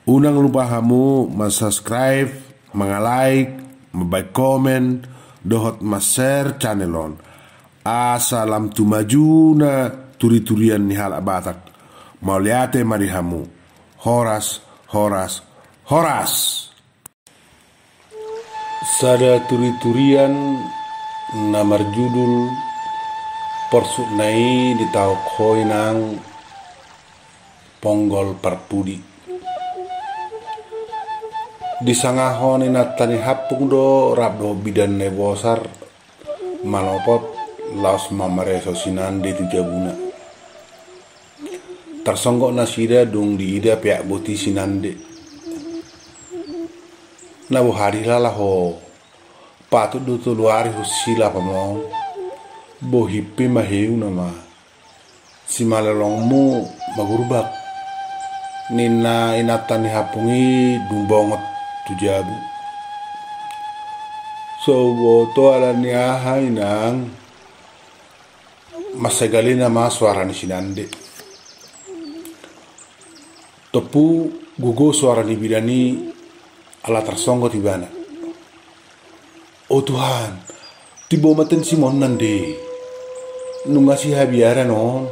Unang lupa hamu subscribe, like, komen, dohot share channelon. Asalam tu maju na turi-turian ni hal abatak. Mauliate mari hamu. Horas. Sada turi-turian namar judul Porsuk nai di tau koi nang Ponggol Parpudi. Di sangahon inatani hapung do rabdo bidan nebosar malopot laos mamareso sinande tu jabuna. Tersonggok nasida dung diida pihak boti sinande. Nabu hari lalaho patut dutu luari husila pamong bohipi maheu nama si malalongmu magurbak nina inatan hapungi dumbongot tujabu so boto ala niaha inang masagali nama suara ni sinande topu gugo suara ni bidani ala tersonggo tibana. Oh Tuhan, tibo maten Simon nande nungasi habiara no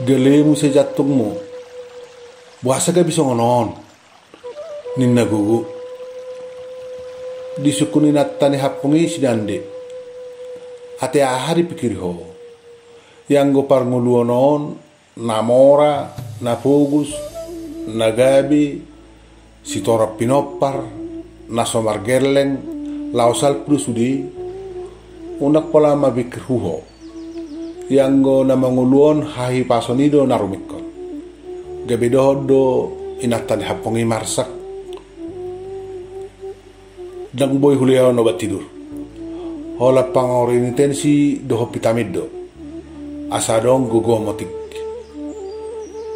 gelemu sejatungmu buasa ga bisa ngonon ninna gugu disukuni natani hapungi sidande ate ahari pikir ho yang go parnguluonon namora napogus nagabi sitora pinopar nasomar gerleng lausal prusudi unak pola mabikir huho yang go namanguluon hahi pasonido narumikon gabedodo inatan hapongi marsak dang boy huliao no tidur hola pangorin intensi doho pitamido asadong gugo motik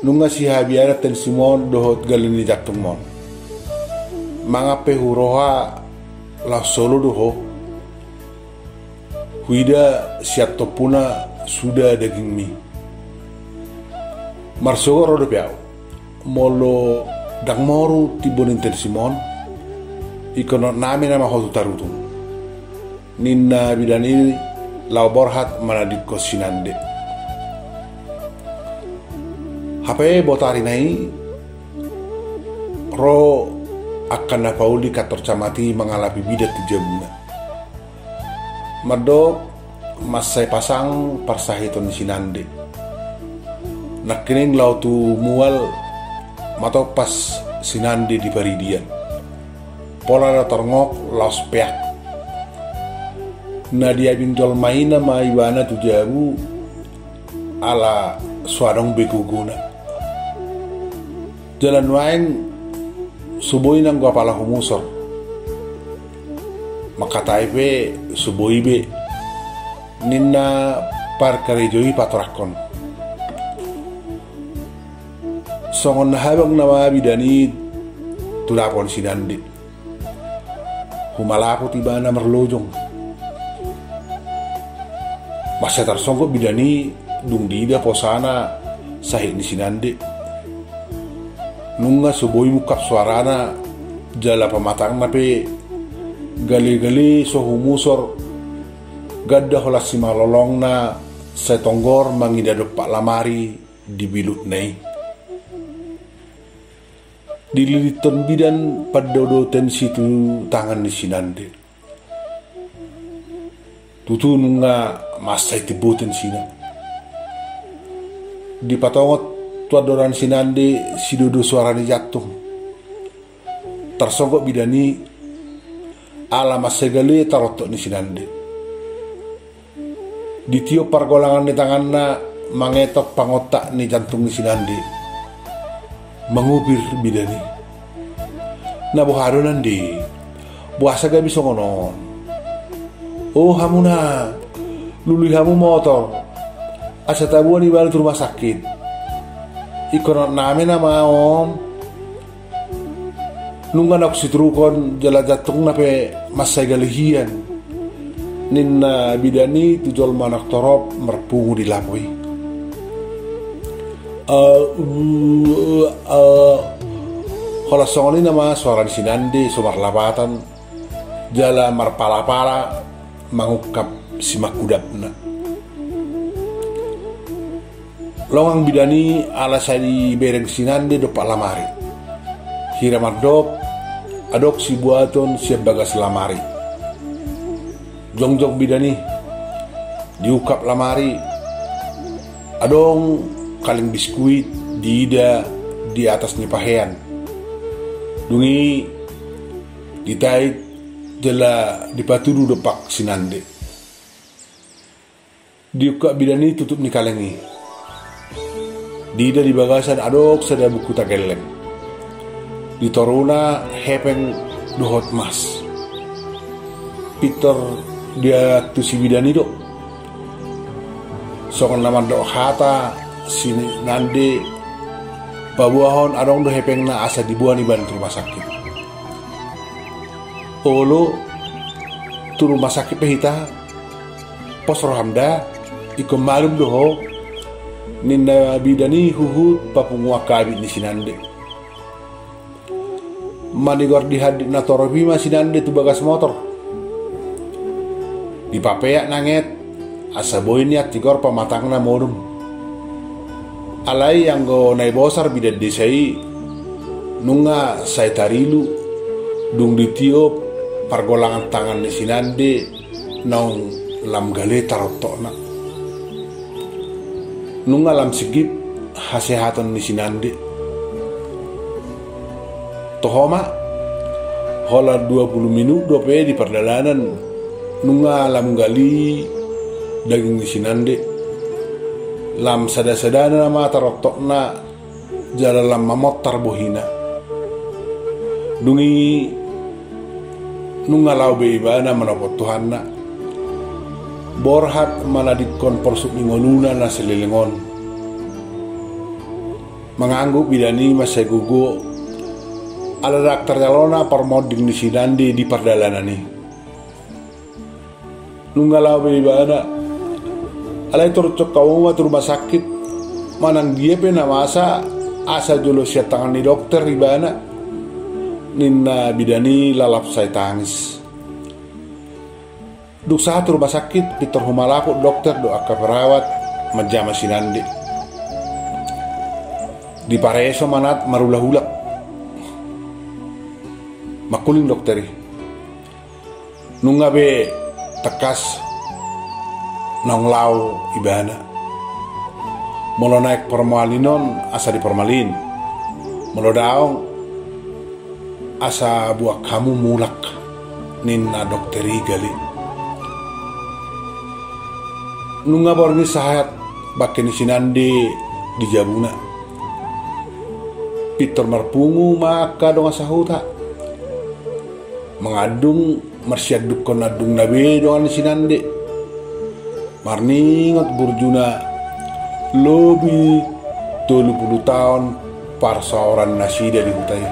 nunga si habiara ten simon dohot galini jatumon mangape huroha la solo doho huida siatopuna sudah daging mi marsogo rodo piao molo dang moru tibonin tel simon ikono nami nama hotu tarutu ninna bidani lau borhat manadiko sinande hape botari nai ro akan napauli kator camati mengalami bidat tujabuna madok masai pasang parsahiton sinande nakining lau tu mual matok pas sinande di paridian pola na terngok laos peak nadia bintol maina maiwana tujabu ala suadong beguguna jalan wain suboi nang gua pala humusor makatai be suboi be ninna par karejoi patorakon songon habang nama bidani tulapon sinandi humalapo tibana merlojong masa tersongkok bidani dung dida posana sahih di sinandi nunga suboi mukap suarana jala pematang nape gali-gali so humusor gadda hola simalolong na setonggor mangida depak lamari di bilut nei dililiton bidan padodo tensi tu tangan di sinande tutu nunga masai tiboten sina di patongot tuadoran sinande sidodo suarani jatuh tersogok bidani ala masegale tarotok ni sinande ditiup pargolangan di tanganna mangetok pangotak ni jantung ni sinande mengubir bidani na buharo nandi buasa ga bisa ngonon oh hamuna luli hamu motor asa tabuan di balik rumah sakit ikono nami nama om nungan aku sitrukon jala jatung nape masai galihian ninna bidani tujol manak torop merpungu di lapoi Hola songoli nama suara sinande sumar labatan jala marpala-pala mangukap simak udapna. Longang bidani ala sadi bereng sinande do pak lamari. Hira mardok adok si buaton siap bagas lamari. Jongjong bidani diukap lamari. Adong kaling biskuit diida di atas nipahean. Dungi ditait jela dipatudu depak sinande. Diukap bidani tutup ni kalengi. Dida di bagasan adok sada buku tagelem. Di toruna hepeng dohot mas. Peter dia tu si bidani do. Sokon nama do hata sini nande pabuahon adong do hepeng na asa dibuan iban rumah sakit. Olo tu rumah sakit pehita pos rohamda ikom malum doho ninda bidani huhut papungwa kabit ni sinande. Manigor di hadik na torobima sinande tu bagas motor. Di papeak nanget asa boy niat tigor pamatang na modum. Alai yang go nai bosar bidat desai nunga sai tarilu dung ditiup pargolangan tangan ni sinande naung lam gale tarotokna. Nunga lam sigip hasehatan ni sinande. Tohoma hola 20 minit dope di perjalanan nunga lam gali daging ni sinande. Lam sada-sadana nama tarotokna jala lam mamot tarbohina. Dungi nunga lau beibana menopot Tuhanna. Borhat manadikon porsuk ningoluna na selilingon. Mengangguk bidani masai gugu ala daktar jalona parmoding di sinande di perdalanan ni. Nunggalau beibana alai turcok kau rumah sakit manang dia pena masa asa jolo siat tangan ni dokter ibana ninna bidani lalap saya tangis. Duk saat rumah sakit Peter humalaku dokter doa ke perawat menjama sinande. Di pareso manat marulah-hulak. Makuling dokteri. Nunga be tekas nonglau ibana. Molo naik permalinon asa di permalin. Molo daong asa buat kamu mulak ninna dokteri gali. Nunga borni sahat bakeni sinande di jabuna. Peter marpungu maka donga sahuta. Mengadung marsiad dukon adung nabe dongan sinande. Marningot burjuna lobi 30 tahun par seorang nasida di hutai.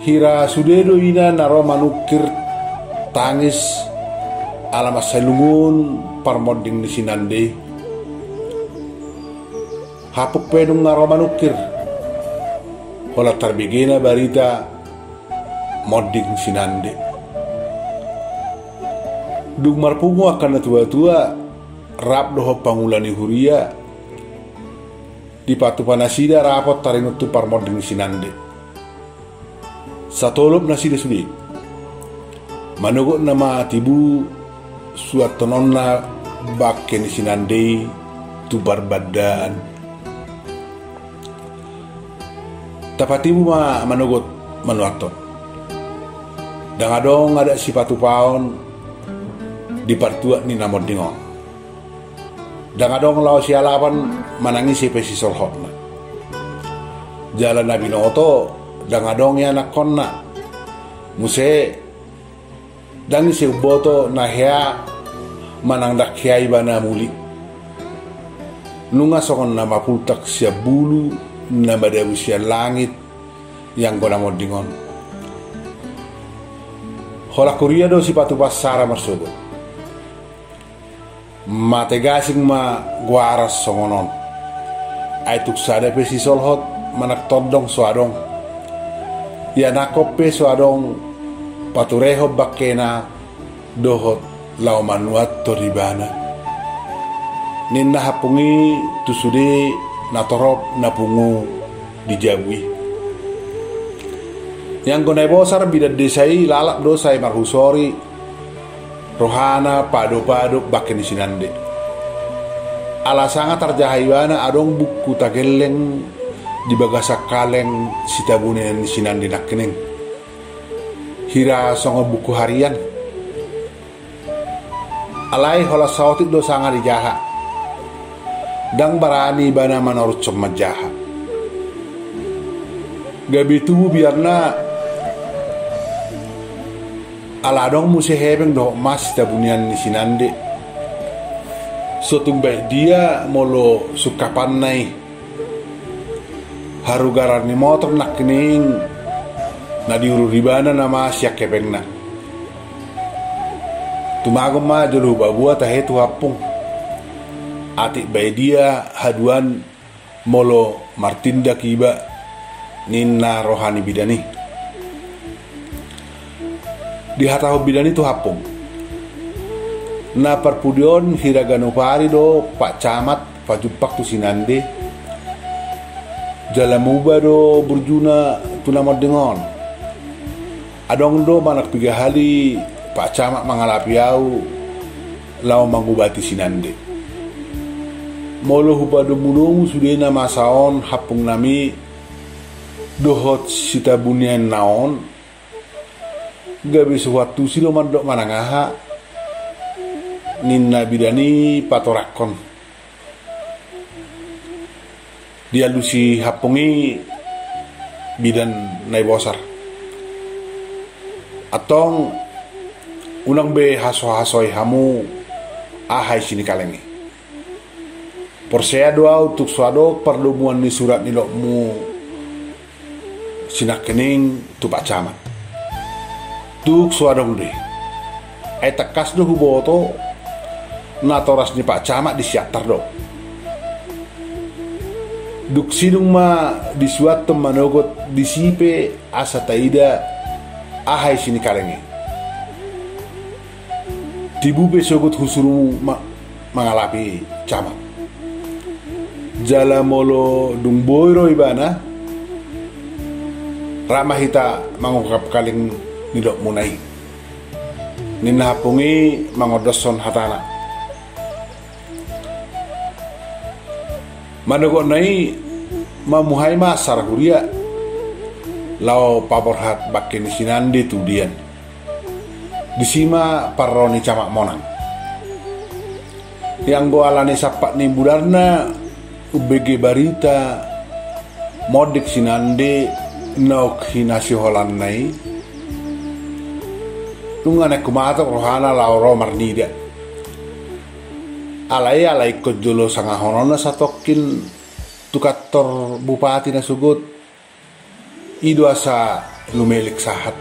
Hira sudedo ina naro manukir tangis alamat selungun parmoding ni sinande. Hapuk pedung naro manukir. Hola tarbigena barita moding sinande. Dung marpungu akan tua-tua rap doho pangulani huria di patu panasida rapot tarinutu parmoding sinande. Satolop nasida sudi manugot nama tibu suat tononna bakken sinande tu barbadaan. Tapatibu ma manugot manuaton. Dangadong ada sipatu paon di partua ni namod dingon. Dangadong lao sialapan manangisi pesi solhotna. Jalan Nabi Noto dangadong ya nakonna. Muse dangi si uboto nahya manang dakyai bana muli. Nunga sokon nama putak siya bulu nama dewi siya langit yang gona modingon. Hola kuria do si patu pasara marsogo. Mate gasing ma guaras songonon. Ay tuksada pe si solhot manak tondong suadong. Ya nakope suadong patureho bakena dohot lau manuat toribana. Ninna hapungi tusude natorop napungu dijabui. Yang gonai bosar bidat desai lalap dosai marhusori rohana pado-pado baken sinande. Alasanga tarjahayana adong buku tageleng di bagasak kaleng sitabunen sinande nakkeneng. Hira songo buku harian. Alai hola sautik do sanga dijaha. Dang barani bana manurut jaha. Gabi tubuh biarna aladong musi hebeng do mas tabunian ni sinande. Sotung baik dia molo sukapan nai harugaran ni motor nak kening na diuru ribana nama siak kebeng na tumagom ma jolu babua tahe tu hapung atik baik dia haduan molo martinda kiba ninna rohani bidani di hataho bidani tu hapung na perpudion hiraganupari do Pak Camat Pak Jupak tu sinande jalamuba do burjuna tunamod dengon adong do manak piga hali Pak Camat mangalapi au lau mangubati sinande molo hubado mulung sudena masaon hapung nami dohot sita bunian naon gabi suatu silo mandok manangaha ninna bidani patorakon dia lusi hapungi bidan nai bosar atong unang be haso-hasoi hamu ahai sini kalengi porsea doa untuk suado perlumuan ni surat nilokmu sinak kening tu Pak Camat tuk suadong de ai tekas do huboto natoras ni Pak Camat disiatar do duk sidung ma disuat manogot disipe asa taida ahai sini kalengi tibupe sogot husuru mangalapi Camat jala molo dung boiro ibana ramahita mangungkap kaling nidok munai ninna hapungi mangodoson hatana manogo nai mamuhai ma saraguria lao paborhat bakken sinande tudian disima parroni Camak monang yang goalane sapak ni budarna ubg barita modik sinande nok hinasi holan nai nungane kumato rohana lao romarnida alai kojolo sanga honona satokin tukator bupati na sugut ido asa lumelik sahat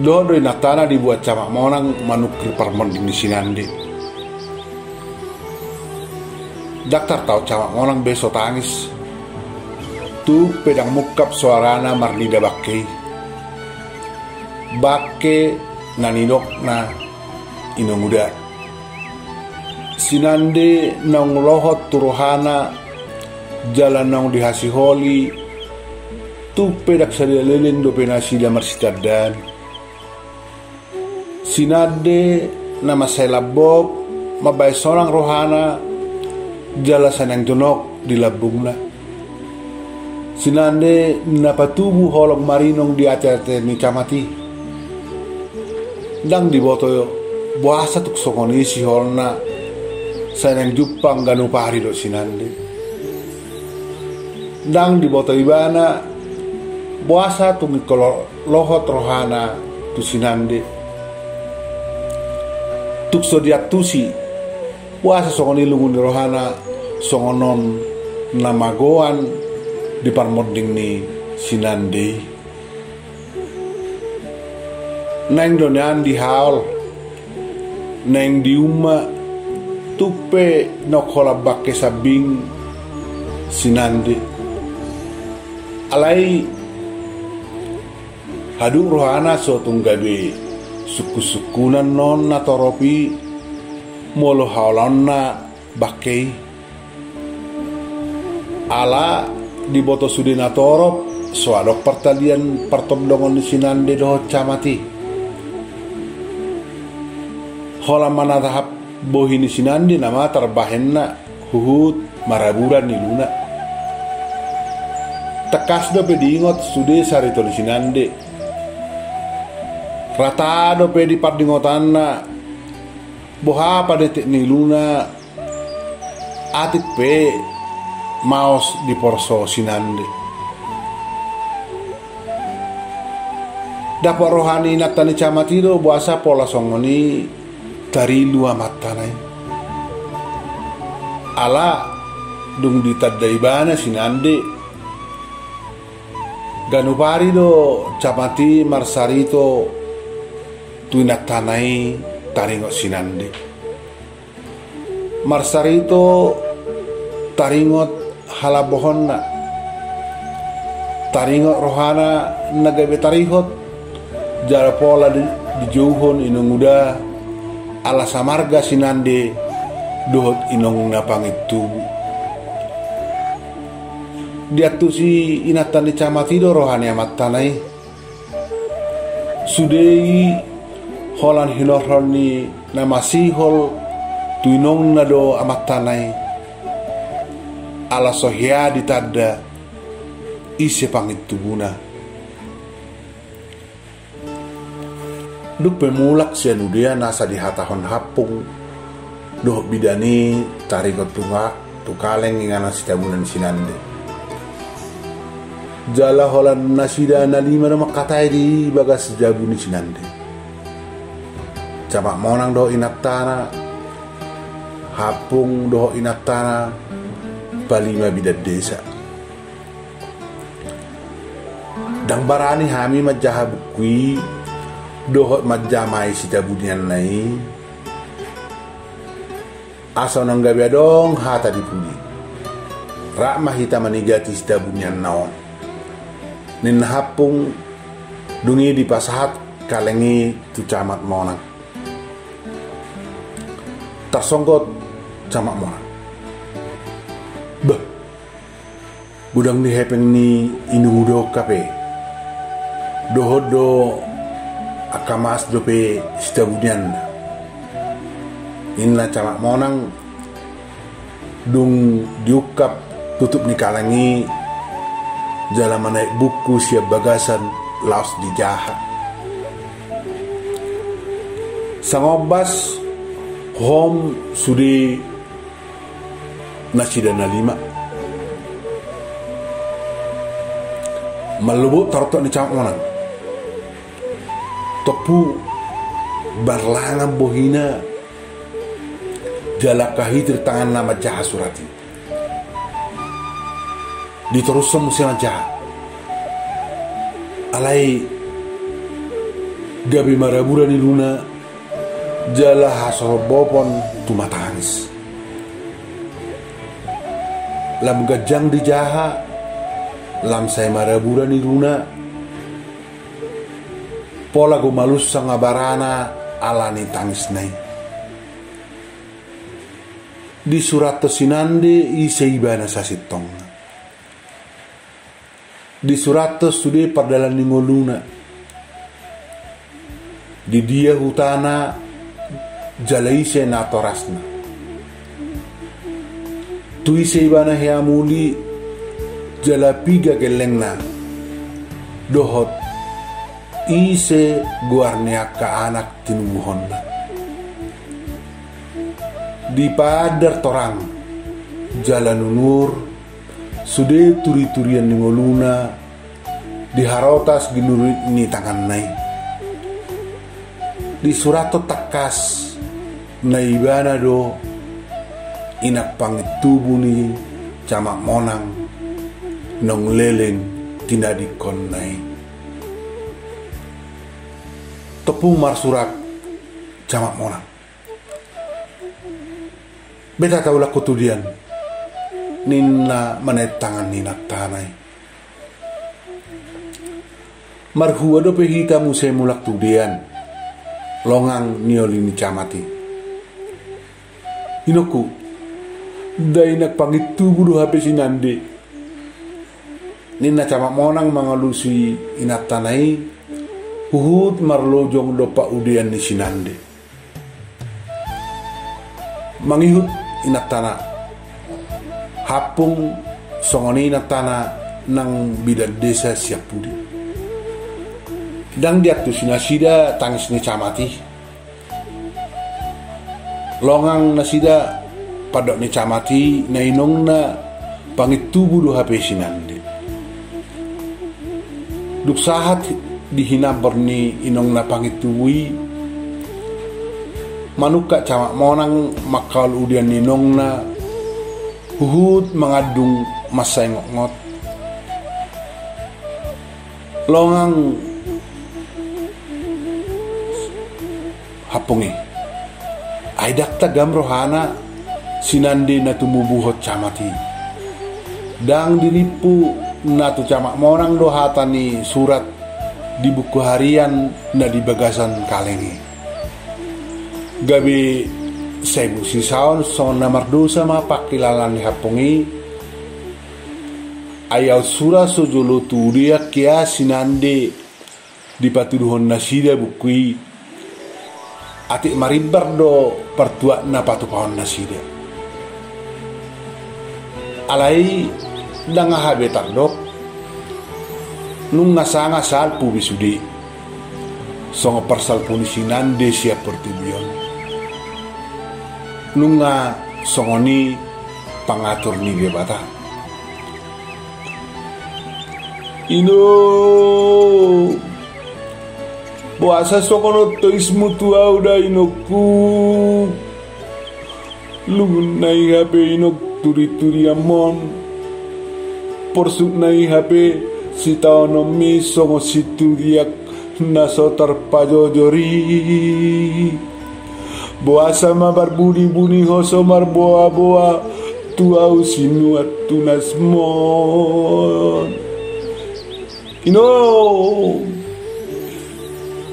dodo natana dibuat Camak monang manukir parmonding di sinande daktar tau Camak monang beso tangis tu pedang mukap suarana marnida bakke naninok na inonguda sinande nang lohot turuhana jalan nang dihasiholi tu pedak sadia leleng do penasida marsitadan sinade nama saya labok mabay sorang rohana jalasan yang jonok di labungna sinande napatubu holog marinong di ate-ate ni Camati dang diboto buasa tuk sokoni si holna sanang jupang ganupari do sinande dang diboto ibana buasa tuk lohot rohana tu sinande tuk sodiat tusi buasa sokoni lungun rohana songonon namagoan di parmoding ni sinande neng donyan di haul neng di uma tupe nokola bakke sabing sinandi alai hadu rohana so tunggabe suku-sukunan non na toropi molo haulana bakei ala di boto sudina torop so adok pertalian pertondongan di sinande doho camati hola mana tahap bohini sinandi nama terbahenna huhut maraburan ni luna tekas do pedingot sude sarito di sinande rata do pedi pardingotanna boha pada detik ni luna atik pe maos di porso sinande dapat rohani natani camatido buasa pola songoni dari lua matanai ala dung ditadai bana sinande ganupari do camati marsarito tuinak tanai taringot sinande marsarito taringot halabohonna taringot rohana nagabe tarihot jara pola di jauhon inong muda ala samarga sinande dohot inong napang itu dia tu si inatan di camatido rohani amat tanai sudei holan hinoroni nama sihol tuinong nado amat tanai ala sohya ditada ise pangit tubuna duk pemulak sianudia nasa di hatahon hapung doh bidani taringot tunga tukaleng ingana sitabunan sinande jala holan nasida nalima nama katai di bagas jabuni sinande camak monang doh inatana hapung doh inatana palima bidat desa dang barani hami majaha bukui dohot majamai sita bunian nai asal nang gabe dong hata dipuli rak mahita manigati sita bunian naon nin hapung dungi di pasahat kalengi tu camat monang tersongkot camat monang bah budang ni hepeng ni inungudo kape dohodo akamas dope stabunian inna camak monang dung diukap tutup ni kalangi jalan naik buku siap bagasan laos di jaha sangobas hom sudi nasidana lima malubuk tarutok ni camak monang tepu barlangan bohina jalakahi tangan nama jaha surati diterusam musim jaha alai gabi marabura ni luna jala hasobopon tumatangis lam gajang di jaha lam saya marabura ni luna pola gumalus sang abarana alani tangis nai di surat sinande iseibana sasitong di surat sude pardalan ningoluna di dia hutana jalaise na torasna tu iseibana heamuli jalapiga gelengna dohot ise guarnia ka anak tinumuhonna di padar torang jalan nur sude turi-turian ningoluna di harotas ginurit ni tangan nai di surato takas naibana do inak pangit tubuh ni camak monang nong leleng tinadikon nai tepung marsurak camak monang beta tahu lah kutudian ninna manetangan ninaktanay. Marhua do pehita musay mulak tudian longang nioli ni camati. Inoku day nagpangitu budo hape sinandi ninna camak monang mangalusi inatanay huhut marlojong do pa udian ni sinandi. Mangihut inatana hapung songoni inatana nang bidan desa siap pudi. Dang diatu sinasida tangis ni camati. Longang nasida padok ni camati na inong na pangitubu do hape sinandi. Duk sahat dihinabar ni inong na pangitubui manuka camak monang makal udian ninong na huhut mengadung masa ngot longang hapungi aidak tagam rohana sinandi na tumubuhot camati dang dilipu na tu camak monang dohata ni surat di buku harian na di bagasan kalengi. Gabi sebu sisaon son namar dosa ma pakilalan ni hapungi ayaw sura sojolo turia kia sinande di patuduhon nasida bukui atik maribar do pertua na patupahon nasida alai danga habetar dok nung ngasanga salpu bisudi songo persal puni sinande siap pertubion nunga songoni pangatur ni gebata ino buasa sokono toismu tua udah inoku lungun nai hape inok turi-turi amon porsuk nai hape si taono mi songo situ diak naso terpajojori boasa mabar buni-buni hoso mar boa-boa tuau sinuat tunas mon ino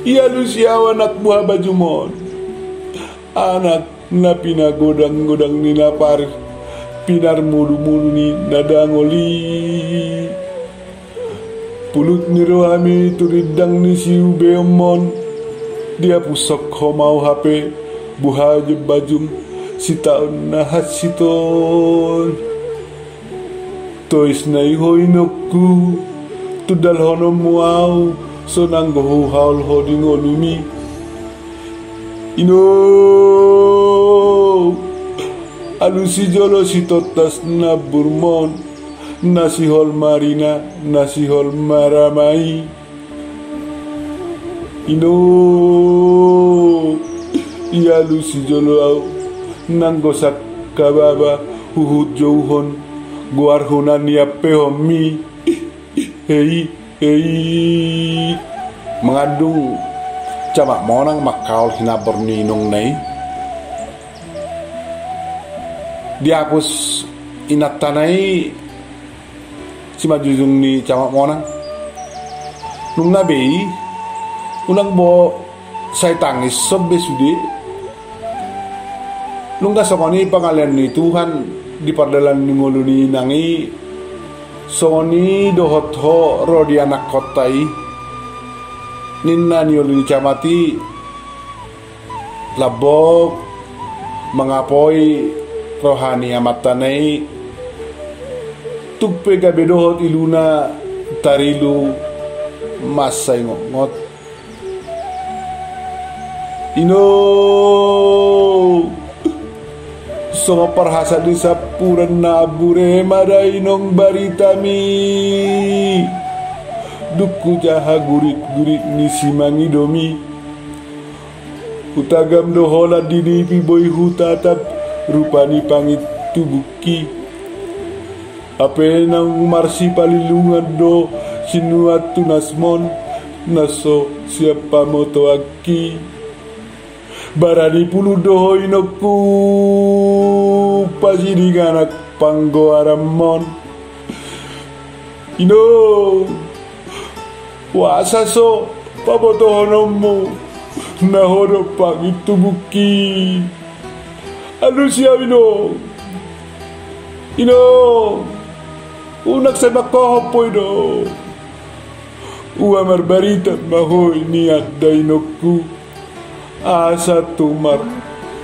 iya lusiaw anak buah baju mon anak na pinagodang-godang ni napar pinar mulu-mulu ni nadangoli pulut ni rohami turidang ni siu beomon dia pusok homau hape buhaje bajum si taon na hasiton tois na ihoinoku tudal hono muau sonang gohu haul hoding olumi ino alusi jolo si totas na burmon nasi hol marina nasi hol maramai ino iya lusi jolo au nanggosak kababa huhut jauhon guar hunan ya pehomi hei mengandung camak monang makal hinabar ninong nai dihapus inatanai si majujung ni camak monang nung nabi unang bo saya tangis sobe sudi nung kasokoni pangalian ni Tuhan di pardalan ni ngoluni nangi soni dohot ho rodi anak kotai ninna nioluni camati labok mengapoi rohani amatanai tukpe gabe dohot iluna tarilu masai ngot ino songo parhasa di sapuran nabure maday nong baritami duku jaha gurit-gurit ni simangi domi utagam dohola dini piboy hutatap rupani pangit tubuki ape nang marsi palilungan do sinuat tunasmon naso siapa moto aki barani puluh doho inoku pasiringanak panggoaramon. Wasa so pabotohonomu nahono pang itubuki. Ano siya unak sa makohopoy uamar barita mahoy niat dainoku asa tumar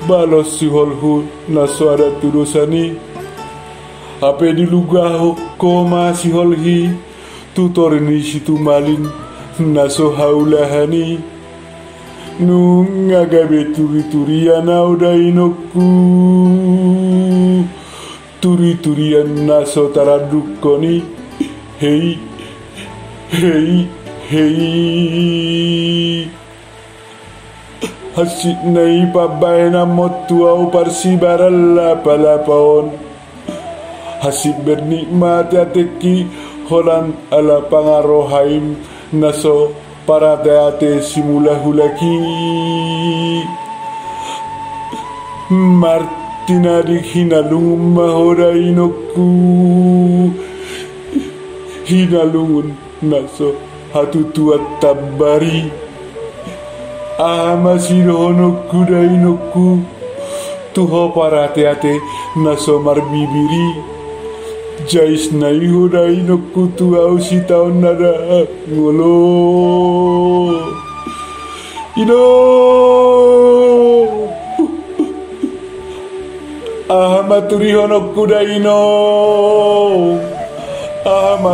balos si holhu na suara turusani ape dilugaho koma si holhi tutorni si tumalin na so haulahani nungagabe turi-turian au dainoku turi-turian na so taradukoni hei hasit na ipabay na motuaw parsibarala palapaon hasit bernikmati ateki holan ala pangarohaim naso para teate simula hulaki Martina di hinalung mahorainoku hinalungun naso hatutuat tabari amasironoku dainoku tuho para teate naso marbibiri jais naiho dainoku tuau si taon nada ngolo maturi honoku daino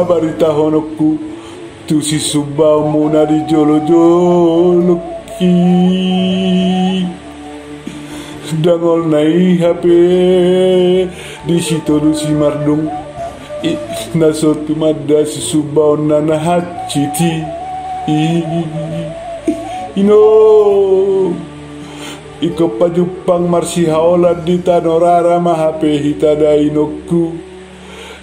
barita honoku tu si subau muna di jolo ki dangol nai hape di situ du si mardung naso tumada si subau nana haciti iko pajupang marsi haola di tanorara mahape hitada inoku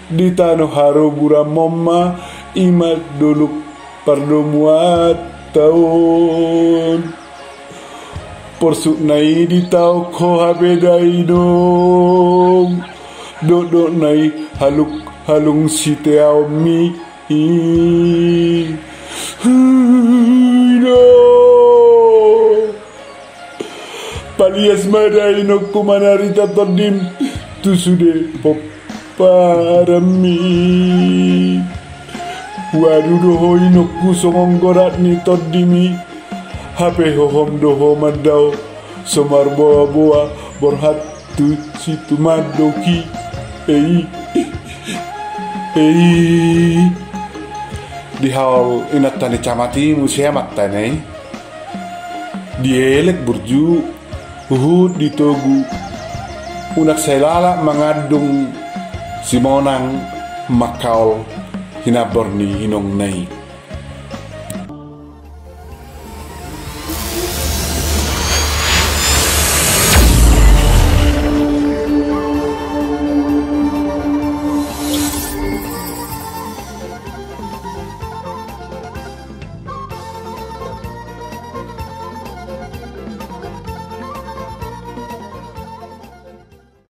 di tano haro bura momma imat doluk pardomuat taon porsuk nai di tau ko habeda idong dodok nai halung si teao mi palias madai no kumanarita todim tu sude pop parami waduh doho inoku songonggorat ni todimi hape hohom doho madau somar boa borhat tu situ madoki di hal inat tani camati musia matanai dielek burju Uhud ditogu unak selala mengadung simonang makaol hinaborni hinong nai